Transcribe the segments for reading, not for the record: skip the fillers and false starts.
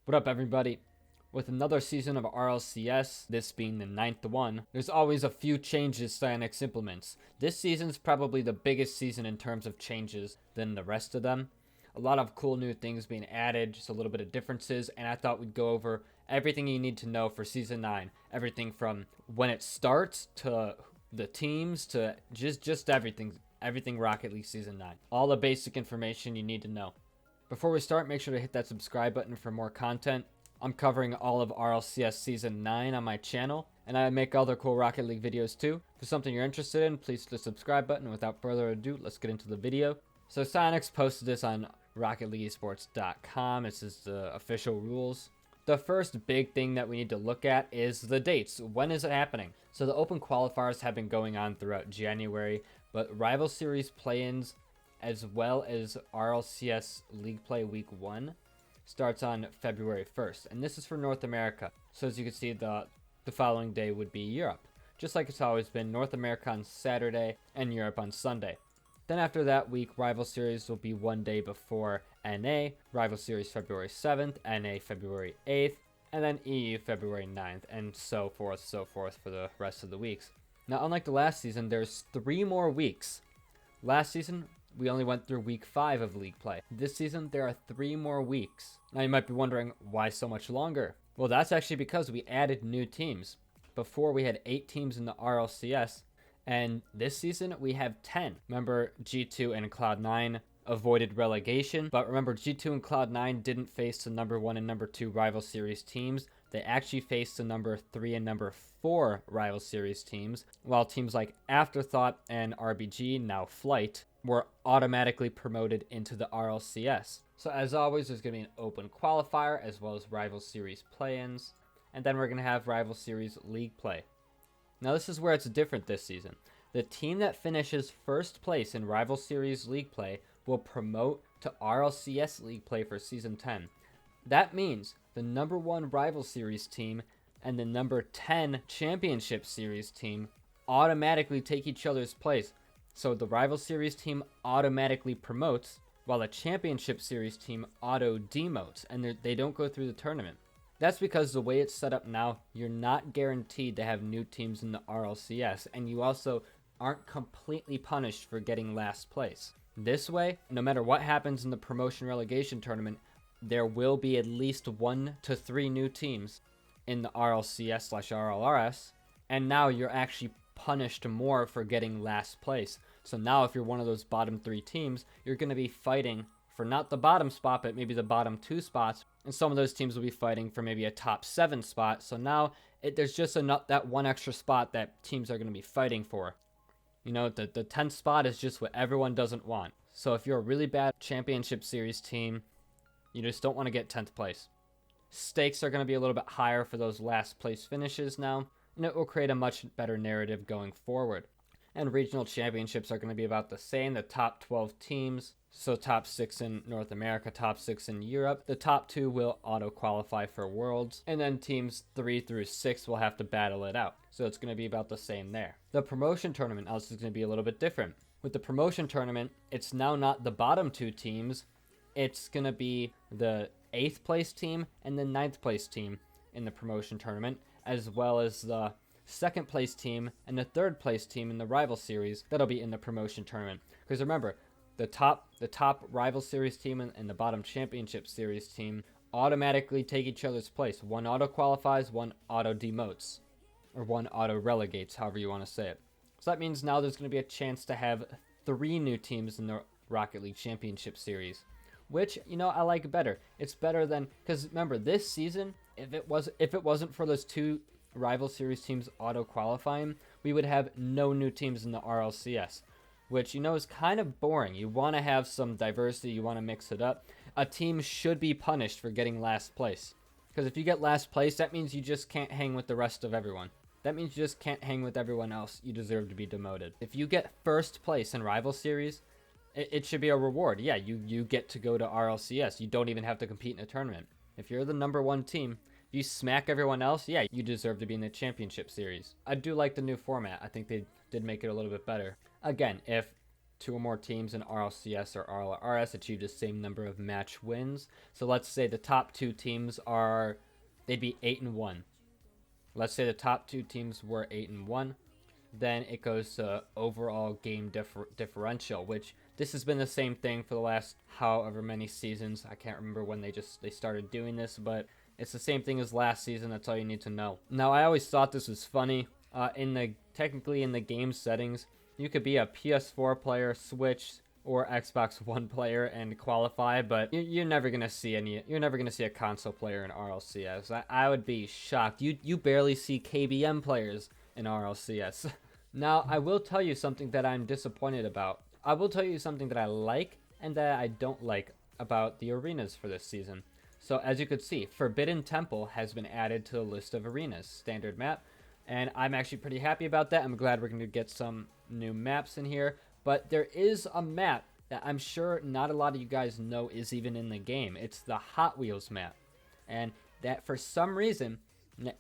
What up, everybody? With another season of RLCS, this being the 9th one, there's always a few changes Cyanix implements. This season's probably the biggest season in terms of changes than the rest of them. A lot of cool new things being added, just a little bit of differences, and I thought we'd go over everything you need to know for Season 9. Everything from when it starts, to the teams, to just everything Rocket League Season 9. All the basic information you need to know. Before we start, make sure to hit that subscribe button for more content. I'm covering all of RLCS Season 9 on my channel, and I make other cool Rocket League videos too. If it's something you're interested in, please hit the subscribe button. Without further ado, let's get into the video. So Cyanix posted this on RocketLeagueEsports.com. This is the official rules. The first big thing that we need to look at is the dates. When is it happening? So the open qualifiers have been going on throughout January, but Rival Series play-ins as well as RLCS League Play Week 1 starts on February 1st, and this is for North America. So as you can see, the following day would be Europe, just like it's always been. North America on Saturday and Europe on Sunday. Then after that week, Rival Series will be one day before NA, Rival Series February 7th, NA February 8th, and then EU February 9th, and so forth for the rest of the weeks. Now, unlike the last season, there's 3 more weeks. Last season, we only went through week 5 of league play. This season, there are 3 more weeks. Now, you might be wondering, why so much longer? Well, that's actually because we added new teams. Before, we had 8 teams in the RLCS, and this season, we have 10. Remember, G2 and Cloud9 avoided relegation, but remember, G2 and Cloud9 didn't face the number 1 and number 2 Rival Series teams. They actually faced the number 3 and number 4 Rival Series teams, while teams like Afterthought and RBG, now Flight, were automatically promoted into the RLCS. So as always, there's going to be an open qualifier as well as Rival Series play-ins, and then we're going to have Rival Series League play. Now this is where it's different this season. The team that finishes first place in Rival Series League play will promote to RLCS League play for Season 10. That means the number 1 Rival Series team and the number 10 Championship Series team automatically take each other's place. So the Rival Series team automatically promotes, while the Championship Series team auto-demotes, and they don't go through the tournament. That's because the way it's set up now, you're not guaranteed to have new teams in the RLCS, and you also aren't completely punished for getting last place. This way, no matter what happens in the promotion relegation tournament, there will be at least 1 to 3 new teams in the RLCS/RLRS, and now you're actually punished more for getting last place. So now if you're one of those bottom 3 teams, you're going to be fighting for not the bottom spot, but maybe the bottom 2 spots, and some of those teams will be fighting for maybe a top 7 spot. So now there's just that one extra spot that teams are going to be fighting for. You know, the 10th spot is just what everyone doesn't want. So if you're a really bad Championship Series team, you just don't want to get 10th place. Stakes are going to be a little bit higher for those last place finishes now, and it will create a much better narrative going forward. And regional championships are going to be about the same. The top 12 teams, so top 6 in North America, top 6 in Europe. The top 2 will auto-qualify for Worlds, and then teams 3 through 6 will have to battle it out. So it's going to be about the same there. The promotion tournament also is going to be a little bit different. With the promotion tournament, it's now not the bottom 2 teams. It's going to be the 8th place team and the 9th place team in the promotion tournament, as well as the 2nd place team and the 3rd place team in the Rival Series that'll be in the promotion tournament. Because remember, the top Rival Series team and the bottom Championship Series team automatically take each other's place. One auto qualifies, one auto demotes, or one auto relegates, however you want to say it. So that means now there's going to be a chance to have 3 new teams in the Rocket League Championship Series, which, you know, I like better. It's better than, because remember, this season, if it wasn't for those 2 Rival Series teams auto-qualifying, we would have no new teams in the RLCS, which, you know, is kind of boring. You want to have some diversity, you want to mix it up. A team should be punished for getting last place, because if you get last place, that means you just can't hang with the rest of everyone. That means you just can't hang with everyone else. You deserve to be demoted. If you get first place in Rival Series, it should be a reward. Yeah, you get to go to RLCS. You don't even have to compete in a tournament. If you're the number 1 team, you smack everyone else, yeah, you deserve to be in the Championship Series. I do like the new format. I think they did make it a little bit better. Again, if two or more teams in RLCS or RLRS achieve the same number of match wins. So let's say the top two teams they'd be 8-1. Let's say the top two teams were 8-1. Then it goes to overall game differential, which this has been the same thing for the last however many seasons. I can't remember when they started doing this, but it's the same thing as last season. That's all you need to know. Now, I always thought this was funny. Technically in the game settings, you could be a PS4 player, Switch, or Xbox One player and qualify, but you're never gonna see a console player in RLCS. I would be shocked. You barely see KBM players in RLCS. Now, I will tell you something that I'm disappointed about. I will tell you something that I like and that I don't like about the arenas for this season. So as you could see, Forbidden Temple has been added to the list of arenas, standard map, and I'm actually pretty happy about that. I'm glad we're going to get some new maps in here, but there is a map that I'm sure not a lot of you guys know is even in the game. It's the Hot Wheels map, and that for some reason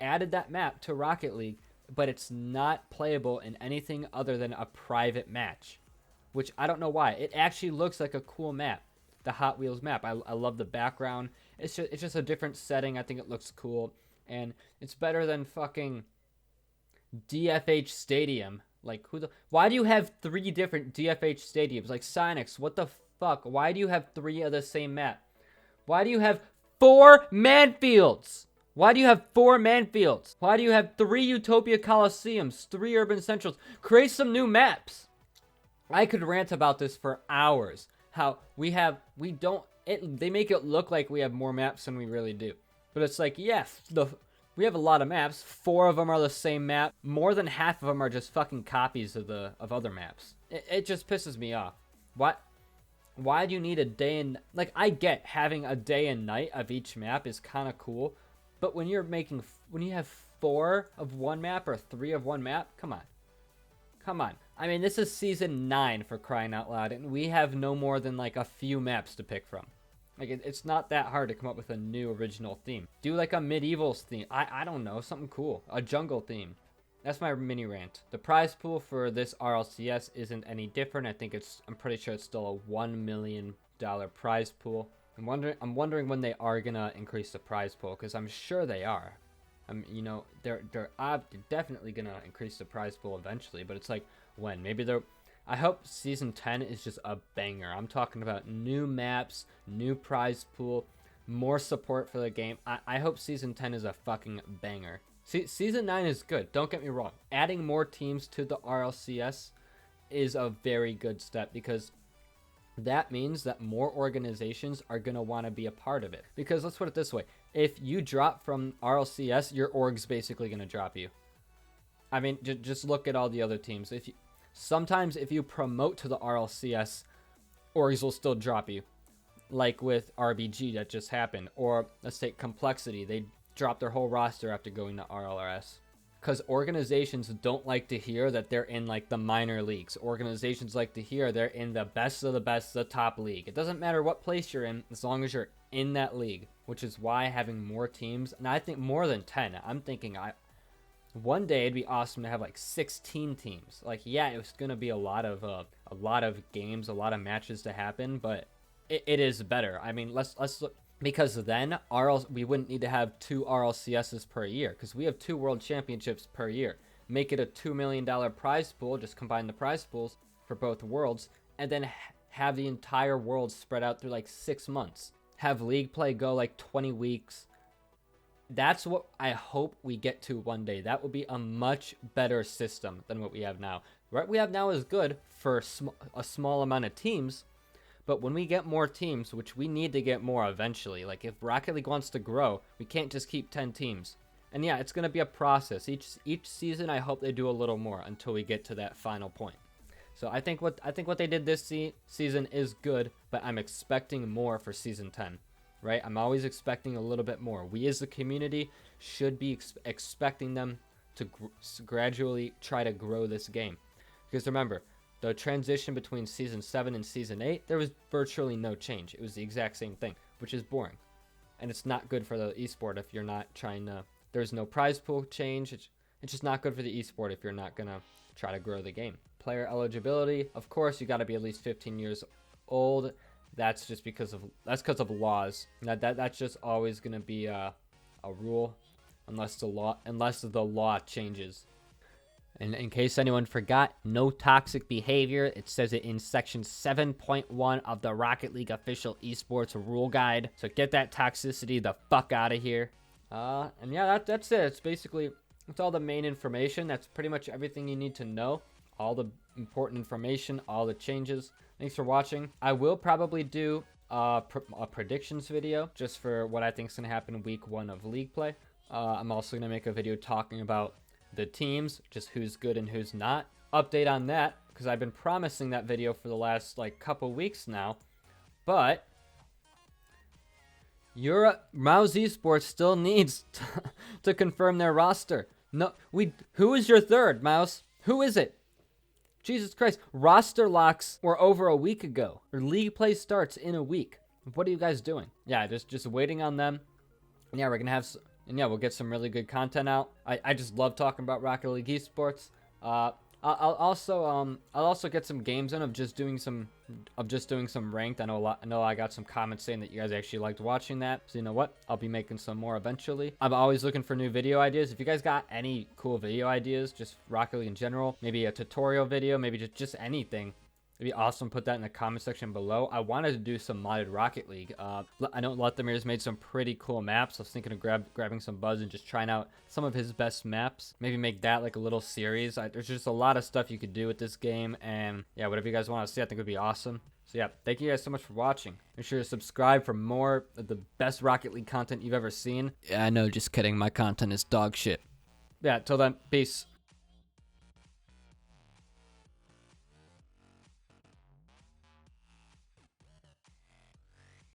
added that map to Rocket League, but it's not playable in anything other than a private match, which I don't know why. It actually looks like a cool map, the Hot Wheels map. I love the background. It's just a different setting. I think it looks cool, and it's better than fucking DFH Stadium. Like, why do you have 3 different DFH stadiums? Like, Sonics, what the fuck? Why do you have 3 of the same map? Why do you have 4 Manfields? Why do you have 4 Manfields? Why do you have 3 Utopia Coliseums, 3 Urban Centrals? Create some new maps. I could rant about this for hours. How they make it look like we have more maps than we really do. But it's like, yeah, we have a lot of maps. 4 of them are the same map. More than half of them are just fucking copies of other maps. It just pisses me off. Why do you need a day and... Like, I get having a day and night of each map is kind of cool. But when you have 4 of one map or 3 of one map, come on. Come on. I mean, this is season 9 for crying out loud, and we have no more than like a few maps to pick from. Like, it's not that hard to come up with a new original theme. Do like a medieval theme. I don't know, something cool. A jungle theme. That's my mini rant. The prize pool for this RLCS isn't any different. I'm pretty sure it's still a $1 million prize pool. I'm wondering when they are gonna increase the prize pool, because I'm sure they are. They're definitely gonna increase the prize pool eventually, but it's like when? I hope season 10 is just a banger. I'm talking about new maps, new prize pool, more support for the game. I hope season 10 is a fucking banger. Season 9 is good, don't get me wrong. Adding more teams to the RLCS is a very good step, because that means that more organizations are going to want to be a part of it. Because let's put it this way. If you drop from RLCS, your org's basically going to drop you. I mean, just look at all the other teams. Sometimes if you promote to the RLCS, orgs will still drop you. Like with RBG that just happened. Or let's take Complexity. They dropped their whole roster after going to RLRS. Because organizations don't like to hear that they're in like the minor leagues. Organizations like to hear they're in the best of the best, the top league. It doesn't matter what place you're in, as long as you're in that league. Which is why having more teams, and I think more than 10. I'm thinking one day it'd be awesome to have like 16 teams. Like, yeah, it was gonna be a lot of games, a lot of matches to happen, but it is better. I mean, let's look. Because then we wouldn't need to have 2 RLCSs per year, because we have 2 World Championships per year. Make it a $2 million prize pool, just combine the prize pools for both worlds, and then have the entire world spread out through like 6 months. Have league play go like 20 weeks. That's what I hope we get to one day. That would be a much better system than what we have now. What we have now is good for a small amount of teams. But when we get more teams, which we need to get more eventually, like if Rocket League wants to grow, we can't just keep 10 teams. And yeah, it's going to be a process. Each season, I hope they do a little more until we get to that final point. So I think what they did this season is good, but I'm expecting more for season 10, right? I'm always expecting a little bit more. We as the community should be expecting them to gradually try to grow this game. Because remember, the transition between Season 7 and Season 8, there was virtually no change. It was the exact same thing, which is boring. And it's not good for the esport if you're not trying to... There's no prize pool change. It's just not good for the esport if you're not going to try to grow the game. player eligibility. Of course, you got to be at least 15 years old. That's just because of laws. That's just always going to be a rule unless the law changes. And in case anyone forgot, no toxic behavior. It says it in section 7.1 of the Rocket League official esports rule guide. So get that toxicity the fuck out of here. And yeah, that's it. It's all the main information. That's pretty much everything you need to know. All the important information, all the changes. Thanks for watching. I will probably do a predictions video just for what I think is going to happen week 1 of league play. I'm also going to make a video talking about the teams, just who's good and who's not. Update on that, because I've been promising that video for the last couple weeks now. But Mouse Esports still needs to confirm their roster. No, who is your third, Mouse? Who is it? Jesus Christ, roster locks were over a week ago. Or league play starts in a week. What are you guys doing? Yeah, just waiting on them. And yeah, we're gonna have we'll get some really good content out. I just love talking about Rocket League esports. I'll also get some games in of just doing some ranked. I know I got some comments saying that you guys actually liked watching that. So you know what? I'll be making some more eventually. I'm always looking for new video ideas. If you guys got any cool video ideas, just Rocket League in general, maybe a tutorial video, maybe just anything, it'd be awesome. Put that in the comment section below. I wanted to do some modded Rocket League. I know LETHAMYR's made some pretty cool maps. I was thinking of grabbing some Buzz and just trying out some of his best maps. Maybe make that like a little series. There's just a lot of stuff you could do with this game. And yeah, whatever you guys want to see, I think would be awesome. So yeah, thank you guys so much for watching. Make sure to subscribe for more of the best Rocket League content you've ever seen. Yeah, I know, just kidding. My content is dog shit. Yeah, till then, peace.